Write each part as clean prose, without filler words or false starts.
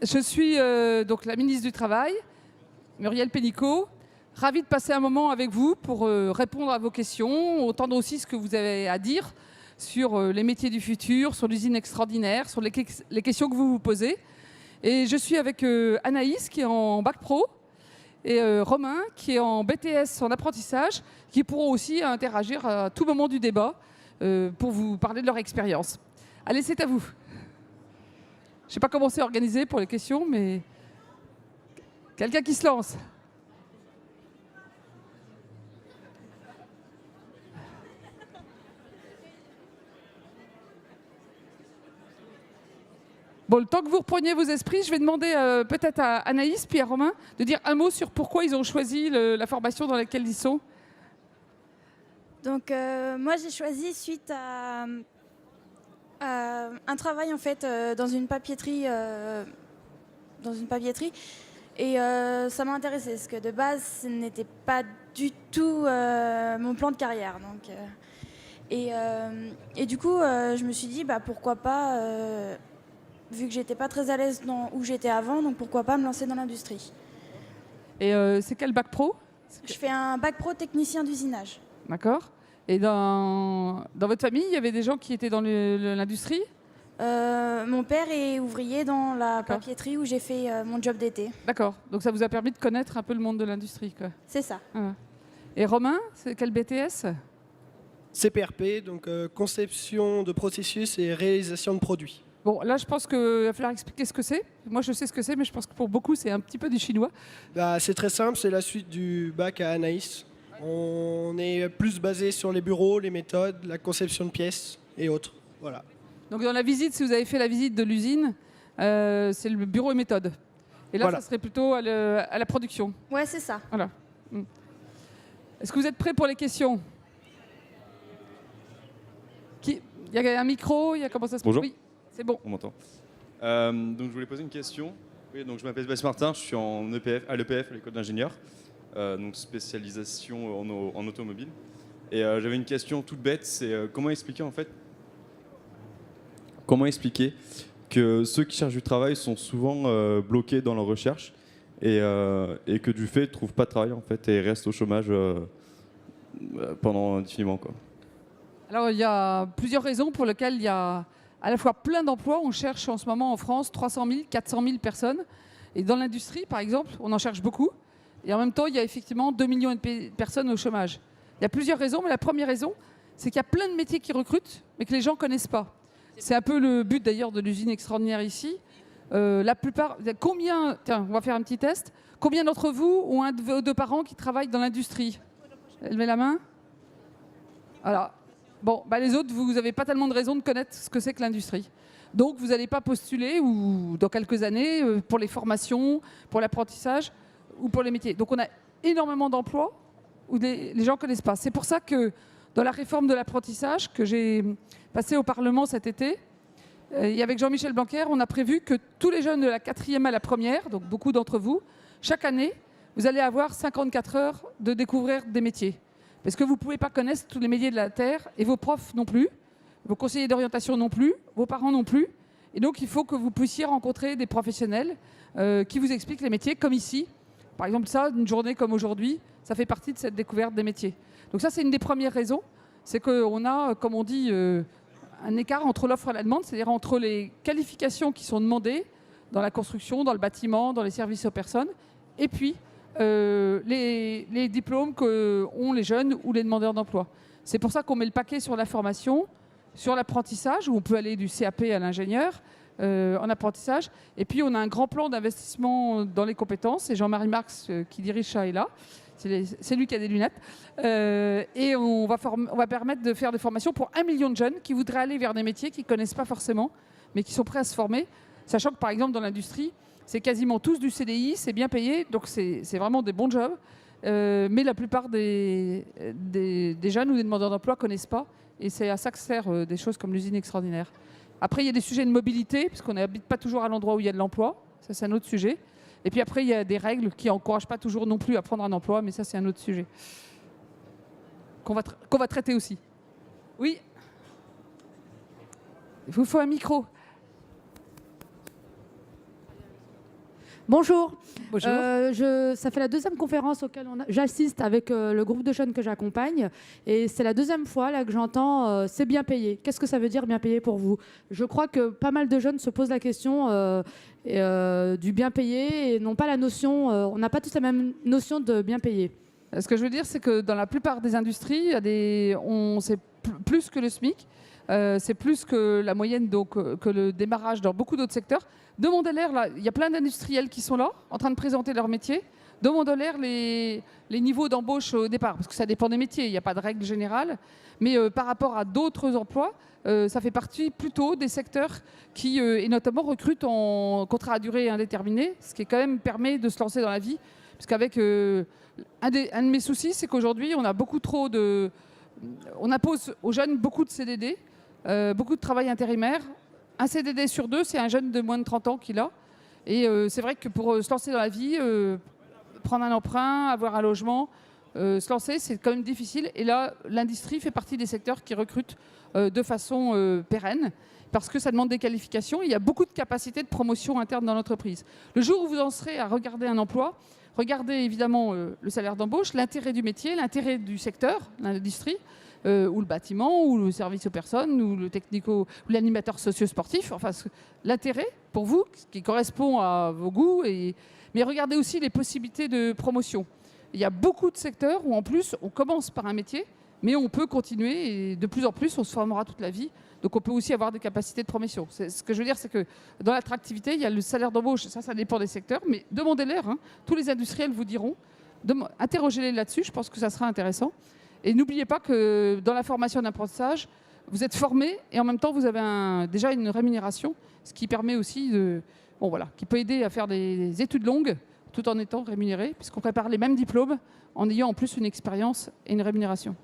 Je suis donc la ministre du Travail, Muriel Pénicaud. Ravie de passer un moment avec vous pour répondre à vos questions, entendre aussi ce que vous avez à dire sur les métiers du futur, sur l'usine extraordinaire, sur les questions que vous vous posez. Et je suis avec Anaïs qui est en bac pro et Romain qui est en BTS en apprentissage, qui pourront aussi interagir à tout moment du débat pour vous parler de leur expérience. Allez, c'est à vous. Je ne sais pas comment c'est organisé pour les questions, mais quelqu'un qui se lance. Bon, le temps que vous repreniez vos esprits, je vais demander peut-être à Anaïs puis à Romain de dire un mot sur pourquoi ils ont choisi la formation dans laquelle ils sont. Donc moi j'ai choisi suite à un travail en fait dans une papeterie et ça m'a intéressé parce que de base ce n'était pas du tout mon plan de carrière et du coup je me suis dit pourquoi pas vu que j'étais pas très à l'aise où j'étais avant, donc pourquoi pas me lancer dans l'industrie. Et c'est quel bac pro? Je fais un bac pro technicien d'usinage. D'accord. Et dans votre famille, il y avait des gens qui étaient dans l'industrie? Mon père est ouvrier dans la papeterie où j'ai fait mon job d'été. D'accord. Donc ça vous a permis de connaître un peu le monde de l'industrie, quoi. C'est ça. Ah. Et Romain, c'est quel BTS? CPRP, donc conception de processus et réalisation de produits. Bon, là, je pense qu'il va falloir expliquer ce que c'est. Moi, je sais ce que c'est, mais je pense que pour beaucoup, c'est un petit peu du chinois. C'est très simple, c'est la suite du bac à Anaïs. On est plus basé sur les bureaux, les méthodes, la conception de pièces et autres. Voilà. Donc dans la visite, si vous avez fait la visite de l'usine, c'est le bureau et méthode. Et là, Voilà. Ça serait plutôt à la production. Ouais, c'est ça. Voilà. Est-ce que vous êtes prêts pour les questions? Il y a un micro, il y a comment ça se passe? Bonjour. Oui, c'est bon. On m'entend. Donc je voulais poser une question. Oui, donc je m'appelle Sébastien Martin, je suis en EPF, à l'EPF, à l'école d'ingénieur, donc spécialisation en automobile. Et j'avais une question toute bête, c'est comment expliquer que ceux qui cherchent du travail sont souvent bloqués dans leur recherche et que du fait ne trouvent pas de travail en fait et restent au chômage pendant indéfiniment, quoi. Alors, il y a plusieurs raisons pour lesquelles il y a à la fois plein d'emplois. On cherche en ce moment en France 300 000, 400 000 personnes. Et dans l'industrie, par exemple, on en cherche beaucoup. Et en même temps, il y a effectivement 2 millions de personnes au chômage. Il y a plusieurs raisons, mais la première raison, c'est qu'il y a plein de métiers qui recrutent, mais que les gens ne connaissent pas. C'est un peu le but d'ailleurs de l'usine extraordinaire ici. La plupart, tiens, on va faire un petit test. Combien d'entre vous ont un de vos deux parents qui travaille dans l'industrie? Levez la main. Voilà. Bon, les autres, vous n'avez pas tellement de raison de connaître ce que c'est que l'industrie. Donc, vous n'allez pas postuler ou dans quelques années pour les formations, pour l'apprentissage ou pour les métiers. Donc, on a énormément d'emplois où les gens ne connaissent pas. C'est pour ça que dans la réforme de l'apprentissage que j'ai passée au Parlement cet été, et avec Jean-Michel Blanquer, on a prévu que tous les jeunes de la 4e à la 1re, donc beaucoup d'entre vous, chaque année, vous allez avoir 54 heures de découvrir des métiers. Parce que vous ne pouvez pas connaître tous les métiers de la Terre, et vos profs non plus, vos conseillers d'orientation non plus, vos parents non plus. Et donc, il faut que vous puissiez rencontrer des professionnels qui vous expliquent les métiers, comme ici. Par exemple, ça, une journée comme aujourd'hui, ça fait partie de cette découverte des métiers. Donc ça, c'est une des premières raisons. C'est qu'on a, comme on dit, un écart entre l'offre et la demande, c'est-à-dire entre les qualifications qui sont demandées dans la construction, dans le bâtiment, dans les services aux personnes, et puis les diplômes qu'ont les jeunes ou les demandeurs d'emploi. C'est pour ça qu'on met le paquet sur la formation, sur l'apprentissage, où on peut aller du CAP à l'ingénieur en apprentissage. Et puis, on a un grand plan d'investissement dans les compétences. C'est Jean-Marie Marx qui dirige ça et là. C'est lui qui a des lunettes. Et on va permettre de faire des formations pour 1 million de jeunes qui voudraient aller vers des métiers qu'ils ne connaissent pas forcément, mais qui sont prêts à se former. Sachant que, par exemple, dans l'industrie, c'est quasiment tous du CDI, c'est bien payé, donc c'est vraiment des bons jobs. Mais la plupart des jeunes ou des demandeurs d'emploi ne connaissent pas. Et c'est à ça que sert des choses comme l'usine extraordinaire. Après, il y a des sujets de mobilité, puisqu'on n'habite pas toujours à l'endroit où il y a de l'emploi. Ça, c'est un autre sujet. Et puis après, il y a des règles qui n'encouragent pas toujours non plus à prendre un emploi, mais ça, c'est un autre sujet qu'on va traiter aussi. Oui. Il vous faut un micro. Bonjour. Bonjour. Ça fait la deuxième conférence auquel j'assiste avec le groupe de jeunes que j'accompagne. Et c'est la deuxième fois là, que j'entends c'est bien payé. Qu'est-ce que ça veut dire bien payé pour vous? Je crois que pas mal de jeunes se posent la question du bien payé et n'ont pas la notion, on n'a pas tous la même notion de bien payé. Ce que je veux dire, c'est que dans la plupart des industries, c'est plus que le SMIC, c'est plus que la moyenne, donc que le démarrage dans beaucoup d'autres secteurs. Demandez-leur, là, il y a plein d'industriels qui sont là, en train de présenter leur métier. Demandez-leur les niveaux d'embauche au départ, parce que ça dépend des métiers, il n'y a pas de règle générale. Mais par rapport à d'autres emplois, ça fait partie plutôt des secteurs qui, et notamment, recrutent en contrat à durée indéterminée, ce qui quand même permet de se lancer dans la vie. Parce qu'avec un de mes soucis, c'est qu'aujourd'hui, on a beaucoup trop de... On impose aux jeunes beaucoup de CDD, beaucoup de travail intérimaire. Un CDD sur 2, c'est un jeune de moins de 30 ans qui l'a. Et c'est vrai que pour se lancer dans la vie, prendre un emprunt, avoir un logement, se lancer, c'est quand même difficile. Et là, l'industrie fait partie des secteurs qui recrutent de façon pérenne, parce que ça demande des qualifications. Et il y a beaucoup de capacités de promotion interne dans l'entreprise. Le jour où vous en serez à regarder un emploi, regardez évidemment le salaire d'embauche, l'intérêt du métier, l'intérêt du secteur, l'industrie, ou le bâtiment, ou le service aux personnes, ou le technico, ou l'animateur socio-sportif. Enfin, l'intérêt pour vous, qui correspond à vos goûts. Mais regardez aussi les possibilités de promotion. Il y a beaucoup de secteurs où en plus on commence par un métier, mais on peut continuer et de plus en plus on se formera toute la vie. Donc on peut aussi avoir des capacités de promotion. Ce que je veux dire, c'est que dans l'attractivité, il y a le salaire d'embauche, ça dépend des secteurs, mais demandez-leur, hein. Tous les industriels vous diront, interrogez-les là-dessus, je pense que ça sera intéressant. Et n'oubliez pas que dans la formation d'apprentissage, vous êtes formé et en même temps vous avez déjà une rémunération, ce qui permet aussi qui peut aider à faire des études longues tout en étant rémunéré, puisqu'on prépare les mêmes diplômes en ayant en plus une expérience et une rémunération.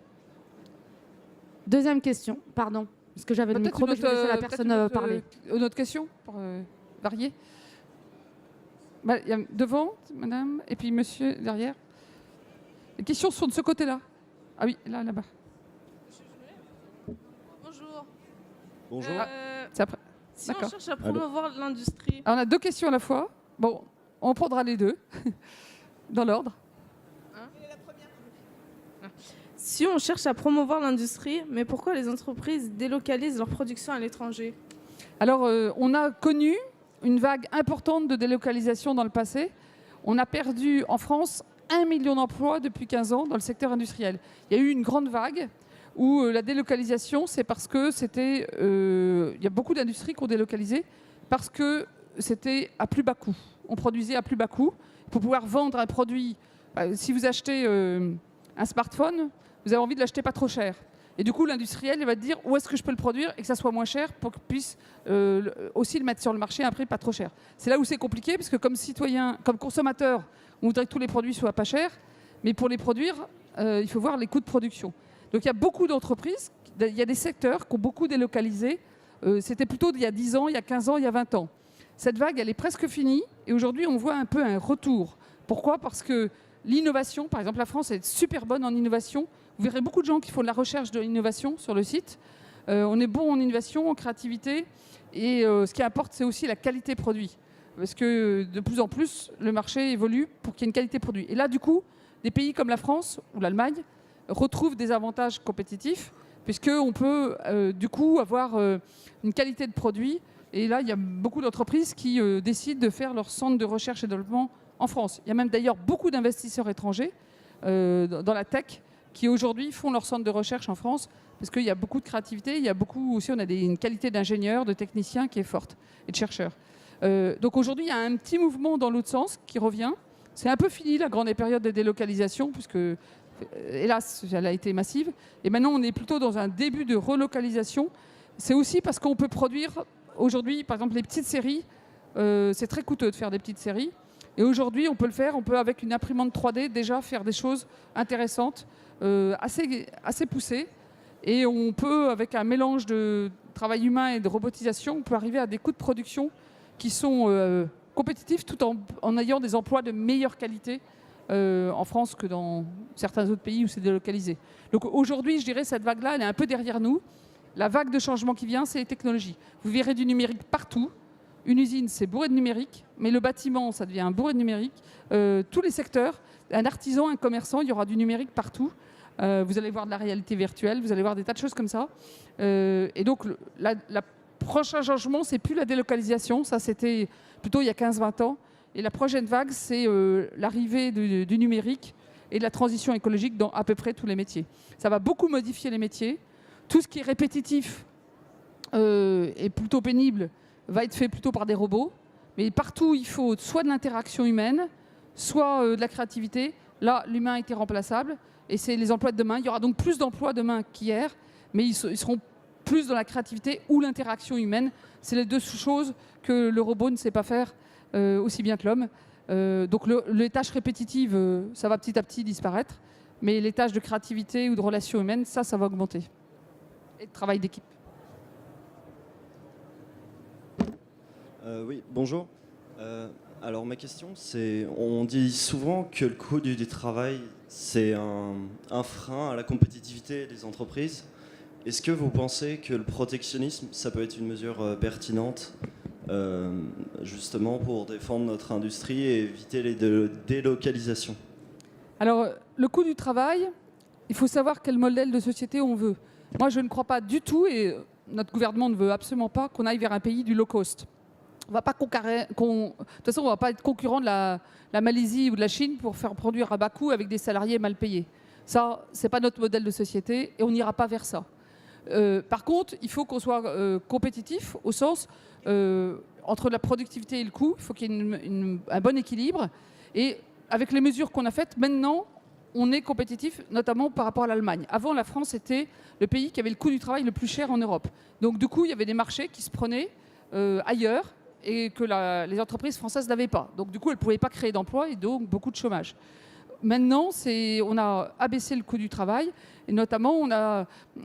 Deuxième question, pardon, parce que j'avais le micro, mais je vais laisser la personne parler. Une autre question pour varier. Il y a devant, madame, et puis monsieur derrière. Les questions sont de ce côté-là. Ah oui, là-bas. Bonjour. Bonjour. C'est après. Si on cherche à promouvoir l'industrie... On a 2 questions à la fois. Bon, on prendra les 2, dans l'ordre. Si on cherche à promouvoir l'industrie, mais pourquoi les entreprises délocalisent leur production à l'étranger? Alors, on a connu une vague importante de délocalisation dans le passé. On a perdu en France 1 million d'emplois depuis 15 ans dans le secteur industriel. Il y a eu une grande vague où la délocalisation, c'est parce que c'était... il y a beaucoup d'industries qui ont délocalisé parce que c'était à plus bas coût. On produisait à plus bas coût. Pour pouvoir vendre un produit, si vous achetez un smartphone, vous avez envie de l'acheter pas trop cher. Et du coup, l'industriel il va te dire où est-ce que je peux le produire et que ça soit moins cher pour qu'il puisse aussi le mettre sur le marché à un prix pas trop cher. C'est là où c'est compliqué parce que comme citoyen, comme consommateur, on voudrait que tous les produits soient pas chers, mais pour les produire, il faut voir les coûts de production. Donc il y a beaucoup d'entreprises, il y a des secteurs qui ont beaucoup délocalisé. C'était plutôt il y a 10 ans, il y a 15 ans, il y a 20 ans. Cette vague, elle est presque finie et aujourd'hui, on voit un peu un retour. Pourquoi? Parce que l'innovation, par exemple, la France est super bonne en innovation. Vous verrez beaucoup de gens qui font de la recherche de l'innovation sur le site. On est bon en innovation, en créativité. Et ce qui importe, c'est aussi la qualité produit. Parce que de plus en plus, le marché évolue pour qu'il y ait une qualité produit. Et là, du coup, des pays comme la France ou l'Allemagne retrouvent des avantages compétitifs, puisqu'on peut, du coup, avoir une qualité de produit. Et là, il y a beaucoup d'entreprises qui décident de faire leur centre de recherche et développement en France. Il y a même d'ailleurs beaucoup d'investisseurs étrangers dans la tech qui aujourd'hui font leur centre de recherche en France parce qu'il y a beaucoup de créativité, il y a beaucoup aussi, on a une qualité d'ingénieurs, de techniciens qui est forte et de chercheurs. Donc aujourd'hui, il y a un petit mouvement dans l'autre sens qui revient. C'est un peu fini la grande période de délocalisation puisque, hélas, elle a été massive. Et maintenant, on est plutôt dans un début de relocalisation. C'est aussi parce qu'on peut produire aujourd'hui, par exemple, les petites séries. C'est très coûteux de faire des petites séries. Et aujourd'hui, on peut le faire. On peut, avec une imprimante 3D, déjà faire des choses intéressantes, assez poussées. Et on peut, avec un mélange de travail humain et de robotisation, on peut arriver à des coûts de production qui sont compétitifs tout en ayant des emplois de meilleure qualité en France que dans certains autres pays où c'est délocalisé. Donc aujourd'hui, je dirais, cette vague-là, elle est un peu derrière nous. La vague de changement qui vient, c'est les technologies. Vous verrez du numérique partout. Une usine, c'est bourré de numérique, mais le bâtiment, ça devient un bourré de numérique. Tous les secteurs, un artisan, un commerçant, il y aura du numérique partout. Vous allez voir de la réalité virtuelle, vous allez voir des tas de choses comme ça. Et donc, la prochain changement, c'est plus la délocalisation. Ça, c'était plutôt il y a 15-20 ans. Et la prochaine vague, c'est l'arrivée du numérique et de la transition écologique dans à peu près tous les métiers. Ça va beaucoup modifier les métiers. Tout ce qui est répétitif et plutôt pénible va être fait plutôt par des robots. Mais partout, il faut soit de l'interaction humaine, soit de la créativité. Là, l'humain a été remplaçable. Et c'est les emplois de demain. Il y aura donc plus d'emplois demain qu'hier, mais ils seront plus dans la créativité ou l'interaction humaine. C'est les deux choses que le robot ne sait pas faire aussi bien que l'homme. Donc les tâches répétitives, ça va petit à petit disparaître, mais les tâches de créativité ou de relations humaines, ça va augmenter. Et de travail d'équipe. Oui, bonjour. Alors ma question, c'est, on dit souvent que le coût du travail, c'est un frein à la compétitivité des entreprises. Est-ce que vous pensez que le protectionnisme, ça peut être une mesure pertinente justement pour défendre notre industrie et éviter les délocalisations? Alors, le coût du travail, il faut savoir quel modèle de société on veut. Moi, je ne crois pas du tout, et notre gouvernement ne veut absolument pas qu'on aille vers un pays du low cost. On va pas de toute façon, on ne va pas être concurrent de la Malaisie ou de la Chine pour faire produire à bas coût avec des salariés mal payés. Ça, ce n'est pas notre modèle de société et on n'ira pas vers ça. Par contre, il faut qu'on soit compétitif au sens entre la productivité et le coût. Il faut qu'il y ait un bon équilibre. Et avec les mesures qu'on a faites, maintenant, on est compétitif, notamment par rapport à l'Allemagne. Avant, la France était le pays qui avait le coût du travail le plus cher en Europe. Donc, du coup, il y avait des marchés qui se prenaient ailleurs et que les entreprises françaises n'avaient pas. Donc, du coup, elles ne pouvaient pas créer d'emplois et donc beaucoup de chômage. Maintenant, on a abaissé le coût du travail et notamment,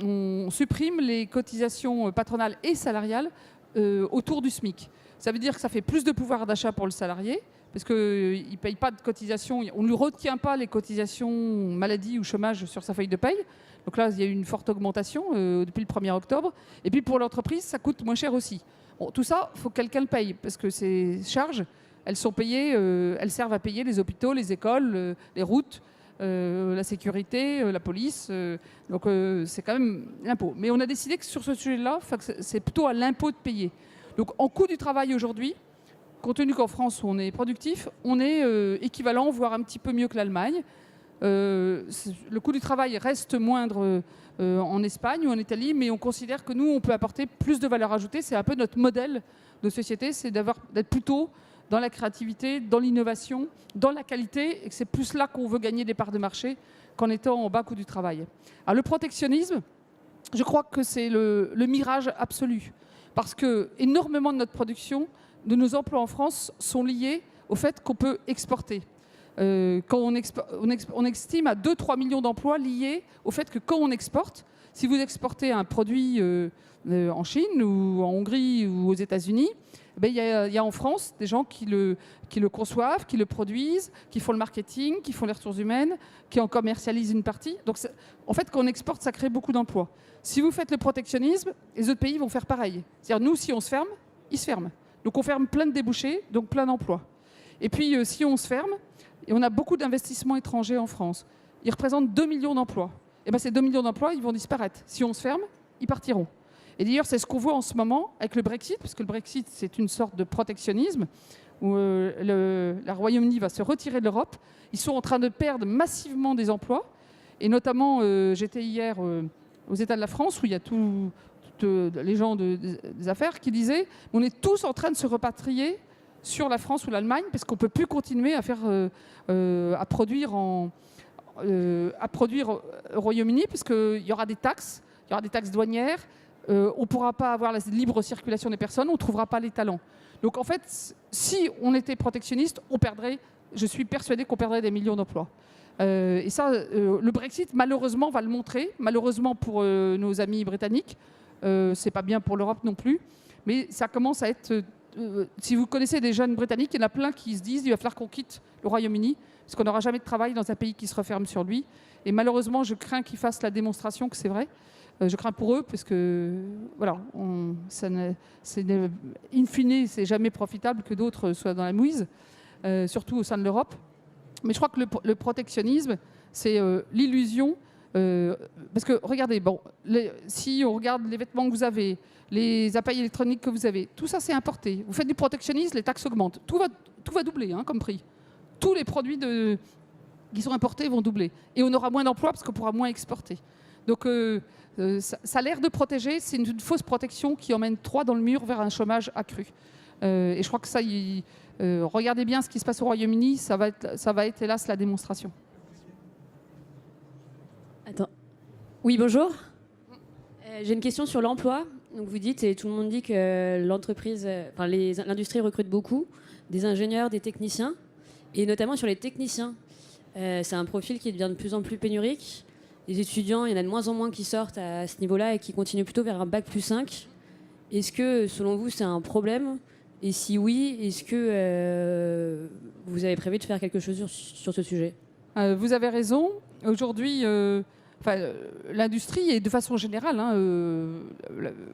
on supprime les cotisations patronales et salariales autour du SMIC. Ça veut dire que ça fait plus de pouvoir d'achat pour le salarié parce qu'il ne paye pas de cotisations. On ne lui retient pas les cotisations maladie ou chômage sur sa feuille de paye. Donc là, il y a eu une forte augmentation depuis le 1er octobre. Et puis pour l'entreprise, ça coûte moins cher aussi. Bon, tout ça, il faut que quelqu'un le paye parce que ces charges, elles sont payées, elles servent à payer les hôpitaux, les écoles, les routes, la sécurité, la police. Donc c'est quand même l'impôt. Mais on a décidé que sur ce sujet-là, c'est plutôt à l'impôt de payer. Donc en coût du travail aujourd'hui, compte tenu qu'en France on est productif, on est équivalent, voire un petit peu mieux que l'Allemagne. Le coût du travail reste moindre en Espagne ou en Italie, mais on considère que nous, on peut apporter plus de valeur ajoutée. C'est un peu notre modèle de société, c'est d'être plutôt dans la créativité, dans l'innovation, dans la qualité, et que c'est plus là qu'on veut gagner des parts de marché qu'en étant en bas coût du travail. Alors le protectionnisme, je crois que c'est le mirage absolu, parce que énormément de notre production, de nos emplois en France, sont liés au fait qu'on peut exporter. Quand on estime à 2-3 millions d'emplois liés au fait que quand on exporte, si vous exportez un produit en Chine ou en Hongrie ou aux États-Unis, il y a en France des gens qui le conçoivent, qui le produisent, qui font le marketing, qui font les ressources humaines, qui en commercialisent une partie. Donc en fait, quand on exporte, ça crée beaucoup d'emplois. Si vous faites le protectionnisme, les autres pays vont faire pareil. C'est-à-dire nous, si on se ferme, ils se ferment. Donc on ferme plein de débouchés, donc plein d'emplois. Et puis si on se ferme, et on a beaucoup d'investissements étrangers en France, ils représentent 2 millions d'emplois. Et bien ces 2 millions d'emplois, ils vont disparaître. Si on se ferme, ils partiront. Et d'ailleurs, c'est ce qu'on voit en ce moment avec le Brexit, parce que le Brexit, c'est une sorte de protectionnisme, où la Royaume-Uni va se retirer de l'Europe. Ils sont en train de perdre massivement des emplois. Et notamment, j'étais hier aux États de la France, où il y a tous les gens des affaires qui disaient « on est tous en train de se repatrier sur la France ou l'Allemagne, parce qu'on ne peut plus continuer à produire au Royaume-Uni, parce qu'il y aura des taxes, douanières, on ne pourra pas avoir la libre circulation des personnes, on ne trouvera pas les talents. Donc en fait, si on était protectionniste, on perdrait, je suis persuadée qu'on perdrait des millions d'emplois. Et ça, le Brexit, malheureusement, va le montrer, malheureusement pour nos amis britanniques, c'est pas bien pour l'Europe non plus, mais ça commence à être... si vous connaissez des jeunes britanniques, il y en a plein qui se disent qu'il va falloir qu'on quitte le Royaume-Uni, parce qu'on n'aura jamais de travail dans un pays qui se referme sur lui. Et malheureusement, je crains qu'ils fassent la démonstration que c'est vrai. Je crains pour eux parce que, voilà, in fine, c'est jamais profitable que d'autres soient dans la mouise, surtout au sein de l'Europe. Mais je crois que le protectionnisme, c'est l'illusion. Parce que, regardez, si on regarde les vêtements que vous avez, les appareils électroniques que vous avez, tout ça, c'est importé. Vous faites du protectionnisme, les taxes augmentent. Tout va doubler, comme prix. Tous les produits qui sont importés vont doubler. Et on aura moins d'emplois parce qu'on pourra moins exporter. Donc, ça a l'air de protéger, c'est une fausse protection qui emmène droit dans le mur vers un chômage accru. Et je crois que ça, regardez bien ce qui se passe au Royaume-Uni, ça va être hélas la démonstration. Attends. Oui, bonjour. J'ai une question sur l'emploi. Donc vous dites, et tout le monde dit que l'industrie recrute beaucoup, des ingénieurs, des techniciens, et notamment sur les techniciens. C'est un profil qui devient de plus en plus pénurique. Les étudiants, il y en a de moins en moins qui sortent à ce niveau-là et qui continuent plutôt vers un bac+5. Est-ce que, selon vous, c'est un problème ? Et si oui, est-ce que vous avez prévu de faire quelque chose sur ce sujet ? Vous avez raison. Aujourd'hui, l'industrie et de façon générale,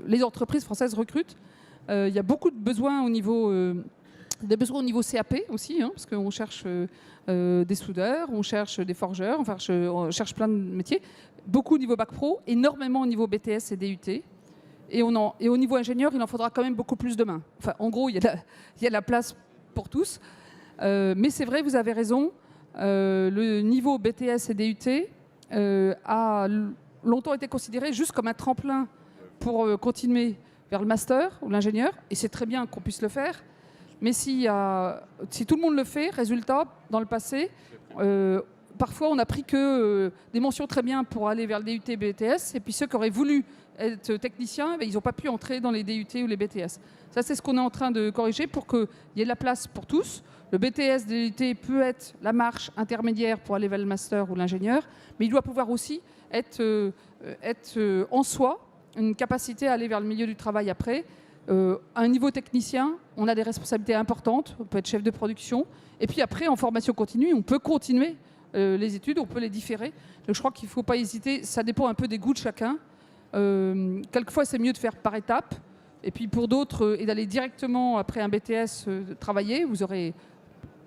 les entreprises françaises recrutent. Il y a beaucoup de besoins au niveau, CAP aussi, parce qu'on cherche des soudeurs, on cherche des forgeurs, on cherche plein de métiers. Beaucoup au niveau bac pro, énormément au niveau BTS et DUT. Et au niveau ingénieur, il en faudra quand même beaucoup plus demain. Enfin, en gros, il y a de la place pour tous. Mais c'est vrai, vous avez raison. Le niveau BTS et DUT a longtemps été considéré juste comme un tremplin pour continuer vers le master ou l'ingénieur. Et c'est très bien qu'on puisse le faire. Mais si tout le monde le fait, résultat, dans le passé, parfois on a pris que des mentions très bien pour aller vers le DUT et BTS. Et puis ceux qui auraient voulu être techniciens, ils n'ont pas pu entrer dans les DUT ou les BTS. Ça, c'est ce qu'on est en train de corriger pour qu'il y ait de la place pour tous. Le BTS, DUT peut être la marche intermédiaire pour aller vers le master ou l'ingénieur, mais il doit pouvoir aussi être en soi une capacité à aller vers le milieu du travail après. À un niveau technicien, on a des responsabilités importantes, on peut être chef de production, et puis après, en formation continue, on peut continuer les études, on peut les différer. Donc je crois qu'il ne faut pas hésiter, ça dépend un peu des goûts de chacun. Quelquefois, c'est mieux de faire par étapes. Et puis pour d'autres, et d'aller directement après un BTS travailler, vous aurez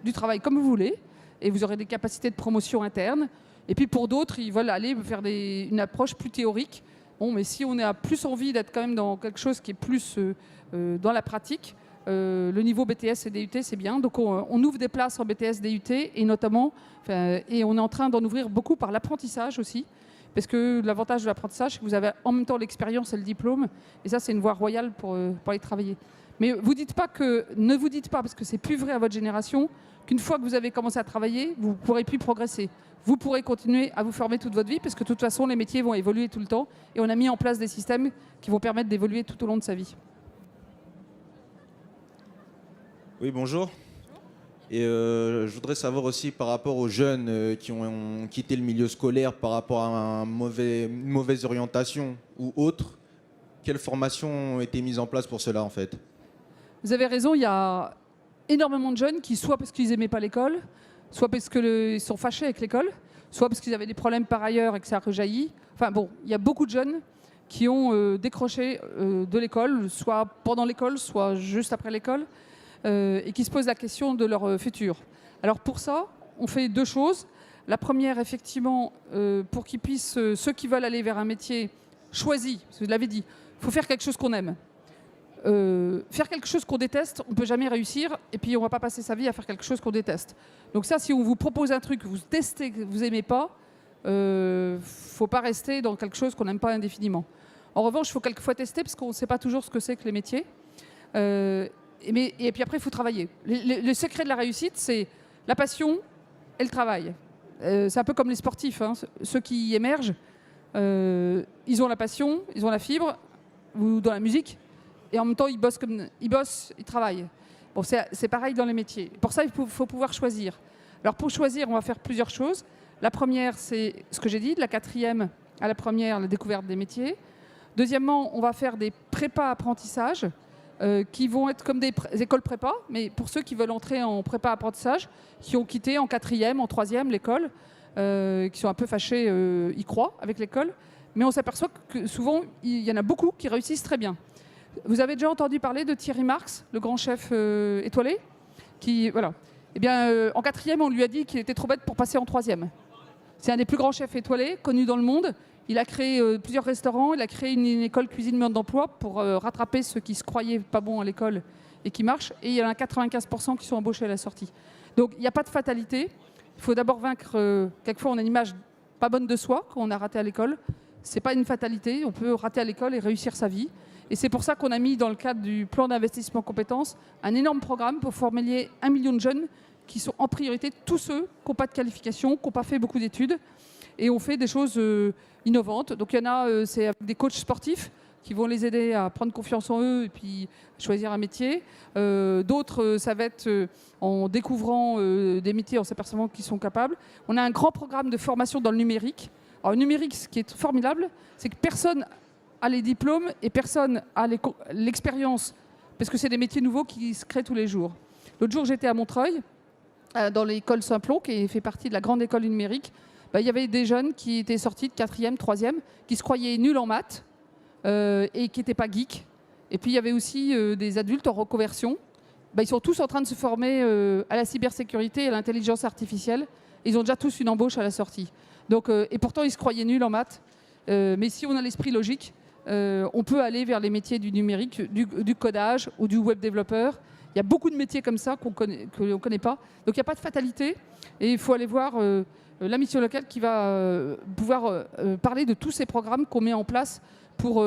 du travail comme vous voulez, et vous aurez des capacités de promotion interne. Et puis pour d'autres, ils veulent aller faire une approche plus théorique. Bon, mais si on a plus envie d'être quand même dans quelque chose qui est plus dans la pratique, le niveau BTS et DUT, c'est bien. Donc on ouvre des places en BTS, DUT, et notamment, et on est en train d'en ouvrir beaucoup par l'apprentissage aussi. Parce que l'avantage de l'apprentissage, c'est que vous avez en même temps l'expérience et le diplôme. Et ça, c'est une voie royale pour aller travailler. Mais ne vous dites pas, parce que c'est plus vrai à votre génération, qu'une fois que vous avez commencé à travailler, vous ne pourrez plus progresser. Vous pourrez continuer à vous former toute votre vie, parce que de toute façon, les métiers vont évoluer tout le temps. Et on a mis en place des systèmes qui vont permettre d'évoluer tout au long de sa vie. Oui, bonjour. Et je voudrais savoir aussi par rapport aux jeunes qui ont quitté le milieu scolaire par rapport à une mauvaise orientation ou autre, quelles formations ont été mises en place pour cela en fait ? Vous avez raison, il y a énormément de jeunes qui, soit parce qu'ils n'aimaient pas l'école, soit parce qu'ils sont fâchés avec l'école, soit parce qu'ils avaient des problèmes par ailleurs et que ça a rejailli. Enfin bon, il y a beaucoup de jeunes qui ont décroché de l'école, soit pendant l'école, soit juste après l'école. Et qui se posent la question de leur futur. Alors pour ça, on fait deux choses. La première, effectivement, pour qu'ils puissent, ceux qui veulent aller vers un métier choisi, parce que je l'avais dit, il faut faire quelque chose qu'on aime. Faire quelque chose qu'on déteste, on ne peut jamais réussir, et puis on ne va pas passer sa vie à faire quelque chose qu'on déteste. Donc ça, si on vous propose un truc que vous testez, que vous n'aimez pas, il ne faut pas rester dans quelque chose qu'on n'aime pas indéfiniment. En revanche, il faut quelquefois tester, parce qu'on ne sait pas toujours ce que c'est que les métiers. Et puis après, il faut travailler. Le secret de la réussite, c'est la passion et le travail. C'est un peu comme les sportifs. Ceux qui émergent, ils ont la passion, ils ont la fibre, ou dans la musique, et en même temps, ils bossent, ils travaillent. Bon, c'est pareil dans les métiers. Pour ça, il faut pouvoir choisir. Alors pour choisir, on va faire plusieurs choses. La première, c'est ce que j'ai dit, de la 4e à la première, la découverte des métiers. Deuxièmement, on va faire des prépas apprentissage, qui vont être comme des écoles prépa, mais pour ceux qui veulent entrer en prépa apprentissage, qui ont quitté en 4e, en 3e l'école, qui sont un peu fâchés, y croient avec l'école, mais on s'aperçoit que souvent, il y en a beaucoup qui réussissent très bien. Vous avez déjà entendu parler de Thierry Marx, le grand chef étoilé voilà. Eh bien, en 4e, on lui a dit qu'il était trop bête pour passer en 3e. C'est un des plus grands chefs étoilés, connus dans le monde. Il a créé plusieurs restaurants, il a créé une école cuisine mode d'emploi pour rattraper ceux qui se croyaient pas bons à l'école et qui marchent. Et il y en a 95% qui sont embauchés à la sortie. Donc, il n'y a pas de fatalité. Il faut d'abord vaincre... quelquefois, on a une image pas bonne de soi quand on a raté à l'école. Ce n'est pas une fatalité. On peut rater à l'école et réussir sa vie. Et c'est pour ça qu'on a mis dans le cadre du plan d'investissement compétences un énorme programme pour former 1 million de jeunes qui sont en priorité tous ceux qui n'ont pas de qualification, qui n'ont pas fait beaucoup d'études. Et on fait des choses innovantes. Donc il y en a, c'est avec des coachs sportifs qui vont les aider à prendre confiance en eux et puis choisir un métier. D'autres, ça va être en découvrant des métiers, en s'apercevant qu'ils sont capables. On a un grand programme de formation dans le numérique. Alors le numérique, ce qui est formidable, c'est que personne a les diplômes et personne a l'expérience, parce que c'est des métiers nouveaux qui se créent tous les jours. L'autre jour, j'étais à Montreuil, dans l'école Saint-Plon, qui fait partie de la grande école numérique. Il y avait des jeunes qui étaient sortis de 4e, 3e, qui se croyaient nuls en maths et qui n'étaient pas geeks. Et puis il y avait aussi des adultes en reconversion. Ils sont tous en train de se former à la cybersécurité et à l'intelligence artificielle. Ils ont déjà tous une embauche à la sortie. Donc, et pourtant, ils se croyaient nuls en maths. Mais si on a l'esprit logique, on peut aller vers les métiers du numérique, du codage ou du web développeur. Il y a beaucoup de métiers comme ça que l'on ne connaît pas. Donc il n'y a pas de fatalité. Et il faut aller voir la mission locale qui va pouvoir parler de tous ces programmes qu'on met en place pour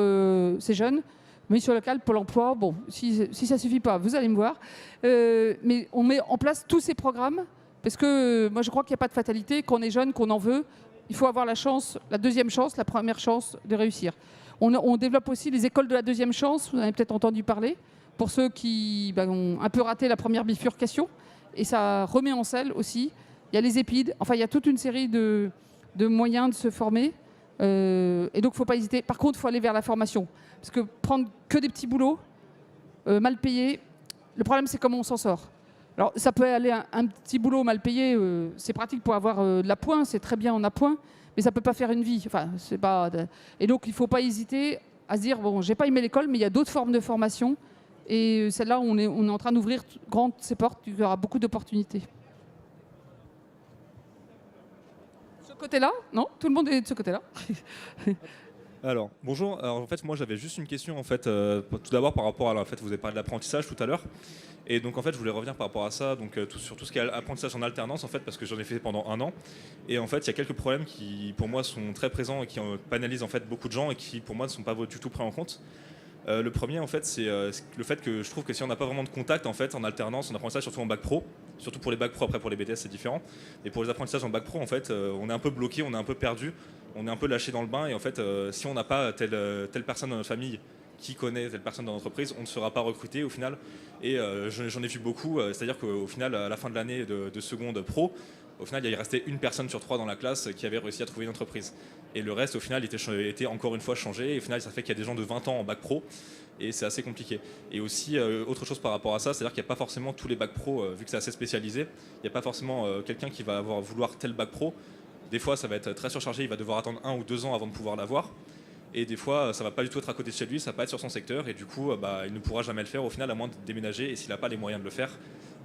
ces jeunes. Mission locale, Pôle emploi, bon, si ça ne suffit pas, vous allez me voir. Mais on met en place tous ces programmes parce que moi je crois qu'il n'y a pas de fatalité. Quand on est jeune, qu'on en veut, il faut avoir la chance, la deuxième chance, la première chance de réussir. On développe aussi les écoles de la deuxième chance, vous en avez peut-être entendu parler, pour ceux qui ont un peu raté la première bifurcation. Et ça remet en selle aussi. Il y a les épides, enfin il y a toute une série de moyens de se former. Et donc il ne faut pas hésiter. Par contre, il faut aller vers la formation. Parce que prendre que des petits boulots, mal payés, le problème c'est comment on s'en sort. Alors ça peut aller un petit boulot mal payé, c'est pratique pour avoir de la pointe, c'est très bien on a point, mais ça ne peut pas faire une vie. Enfin, c'est pas... Et donc il ne faut pas hésiter à se dire, bon, j'ai pas aimé l'école, mais il y a d'autres formes de formation. Et celle-là, on est en train d'ouvrir grandes ces portes, il y aura beaucoup d'opportunités. Ce côté-là? Non? Tout le monde est de ce côté-là. Alors, bonjour. Alors, en fait, moi, j'avais juste une question. En fait, tout d'abord, par rapport à... En fait, vous avez parlé de l'apprentissage tout à l'heure. Et donc, en fait, je voulais revenir par rapport à ça, donc, sur tout ce qui est apprentissage en alternance, en fait, parce que j'en ai fait pendant 1 an. Et en fait, il y a quelques problèmes qui, pour moi, sont très présents et qui pénalisent en fait, beaucoup de gens et qui, pour moi, ne sont pas du tout pris en compte. Le premier, en fait, c'est le fait que je trouve que si on n'a pas vraiment de contact en fait, en alternance, en apprentissage, surtout en bac pro, surtout pour les bacs pro, après pour les BTS c'est différent, et pour les apprentissages en bac pro, en fait, on est un peu bloqué, on est un peu perdu, on est un peu lâché dans le bain, et en fait, si on n'a pas telle personne dans notre famille qui connaît telle personne dans l'entreprise, on ne sera pas recruté au final. Et j'en ai vu beaucoup, c'est-à-dire qu'au final, à la fin de l'année de seconde pro, au final, il restait 1 personne sur 3 dans la classe qui avait réussi à trouver une entreprise. Et le reste, au final, était encore une fois changé. Et au final, ça fait qu'il y a des gens de 20 ans en bac pro. Et c'est assez compliqué. Et aussi, autre chose par rapport à ça, c'est-à-dire qu'il n'y a pas forcément tous les bacs pro, vu que c'est assez spécialisé, il n'y a pas forcément quelqu'un qui va vouloir tel bac pro. Des fois, ça va être très surchargé, il va devoir attendre 1 ou 2 ans avant de pouvoir l'avoir. Et des fois, ça ne va pas du tout être à côté de chez lui, ça va pas être sur son secteur. Et du coup, il ne pourra jamais le faire au final, à moins de déménager. Et s'il n'a pas les moyens de le faire,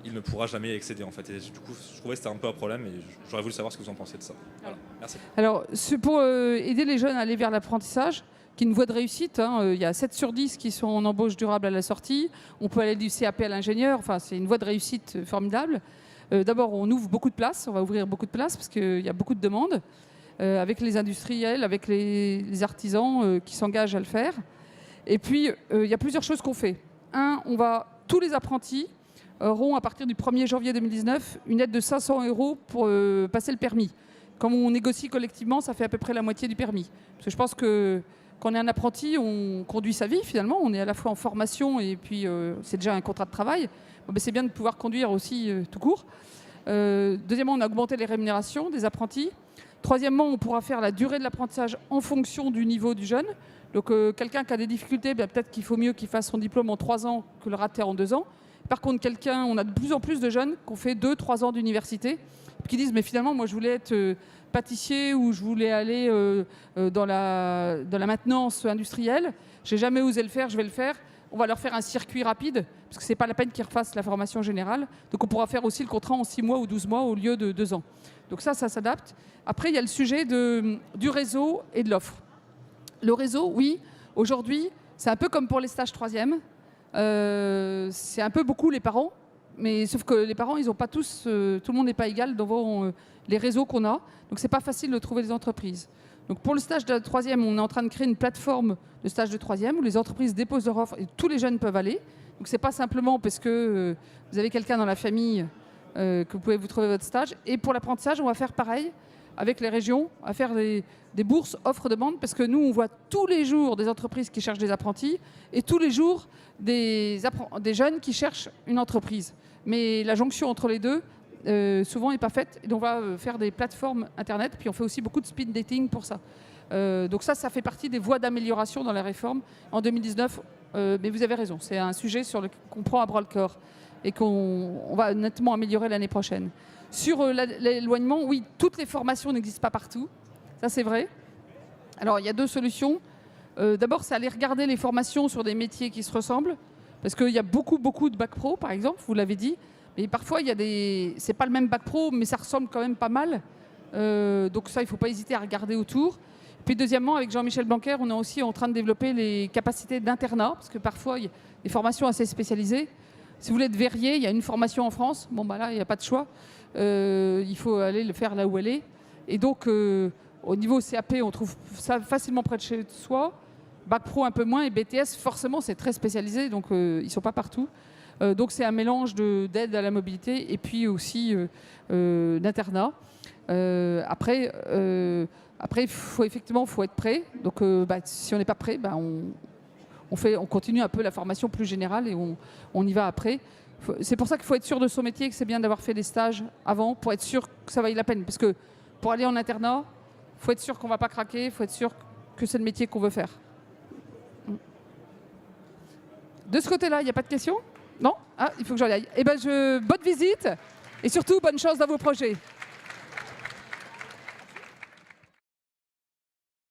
il ne pourra jamais excéder en fait. Et du coup, je trouvais que c'était un peu un problème et j'aurais voulu savoir ce que vous en pensiez de ça. Voilà. Merci. Alors, pour aider les jeunes à aller vers l'apprentissage, qui est une voie de réussite, il y a 7 sur 10 qui sont en embauche durable à la sortie. On peut aller du CAP à l'ingénieur, enfin, c'est une voie de réussite formidable. D'abord, on ouvre beaucoup de places, on va ouvrir beaucoup de places parce qu'il y a beaucoup de demandes, avec les industriels, avec les artisans qui s'engagent à le faire. Et puis, il y a plusieurs choses qu'on fait. Tous les apprentis auront à partir du 1er janvier 2019 une aide de 500 € pour passer le permis. Comme on négocie collectivement, ça fait à peu près la moitié du permis. Parce que je pense que quand on est un apprenti, on conduit sa vie finalement. On est à la fois en formation et puis c'est déjà un contrat de travail. C'est bien de pouvoir conduire aussi tout court. Deuxièmement, on a augmenté les rémunérations des apprentis. Troisièmement, on pourra faire la durée de l'apprentissage en fonction du niveau du jeune. Donc quelqu'un qui a des difficultés, peut-être qu'il faut mieux qu'il fasse son diplôme en 3 ans que le rater en 2 ans. Par contre, on a de plus en plus de jeunes qui ont fait 2-3 ans d'université, qui disent mais finalement moi je voulais être pâtissier ou je voulais aller dans la maintenance industrielle, j'ai jamais osé le faire, je vais le faire. On va leur faire un circuit rapide, parce que c'est pas la peine qu'ils refassent la formation générale. Donc on pourra faire aussi le contrat en 6 mois ou 12 mois au lieu de 2 ans. Donc ça s'adapte. Après, il y a le sujet du réseau et de l'offre. Le réseau, oui, aujourd'hui, c'est un peu comme pour les stages 3e. C'est un peu beaucoup les parents, mais sauf que les parents, ils n'ont pas tous, tout le monde n'est pas égal devant les réseaux qu'on a. Donc c'est pas facile de trouver des entreprises. Donc pour le stage de 3e, on est en train de créer une plateforme de stage de 3e où les entreprises déposent leur offre et tous les jeunes peuvent aller. Donc c'est pas simplement parce que vous avez quelqu'un dans la famille que vous pouvez vous trouver votre stage. Et pour l'apprentissage, on va faire pareil avec les régions, à faire des bourses offre-demande, parce que nous, on voit tous les jours des entreprises qui cherchent des apprentis et tous les jours des jeunes qui cherchent une entreprise. Mais la jonction entre les deux, souvent n'est pas faite. Et donc on va faire des plateformes Internet, puis on fait aussi beaucoup de speed dating pour ça. Donc ça fait partie des voies d'amélioration dans la réforme en 2019. Mais vous avez raison, c'est un sujet qu'on prend à bras-le-corps et qu'on va nettement améliorer l'année prochaine. Sur l'éloignement, oui, toutes les formations n'existent pas partout. Ça, c'est vrai. Alors, il y a 2 solutions. D'abord, c'est aller regarder les formations sur des métiers qui se ressemblent. Parce qu'il y a beaucoup de bac pro, par exemple, vous l'avez dit. Mais parfois, c'est pas le même bac pro, mais ça ressemble quand même pas mal. Donc ça, il ne faut pas hésiter à regarder autour. Puis deuxièmement, avec Jean-Michel Blanquer, on est aussi en train de développer les capacités d'internat, parce que parfois, il y a des formations assez spécialisées. Si vous voulez être verrier, il y a une formation en France. Bon, bah là, il n'y a pas de choix. Il faut aller le faire là où elle est. Et donc, au niveau CAP, on trouve ça facilement près de chez soi. Bac Pro un peu moins, et BTS, forcément, c'est très spécialisé, donc ils ne sont pas partout. Donc c'est un mélange d'aide à la mobilité et puis aussi d'internat. Après, effectivement, il faut être prêt. Donc si on n'est pas prêt, on continue un peu la formation plus générale et on y va après. C'est pour ça qu'il faut être sûr de son métier, que c'est bien d'avoir fait des stages avant pour être sûr que ça vaille la peine. Parce que pour aller en internat, il faut être sûr qu'on ne va pas craquer, il faut être sûr que c'est le métier qu'on veut faire. De ce côté-là, il n'y a pas de questions ? Non ? Ah, il faut que j'en aille. Eh bien, bonne visite et surtout, bonne chance dans vos projets.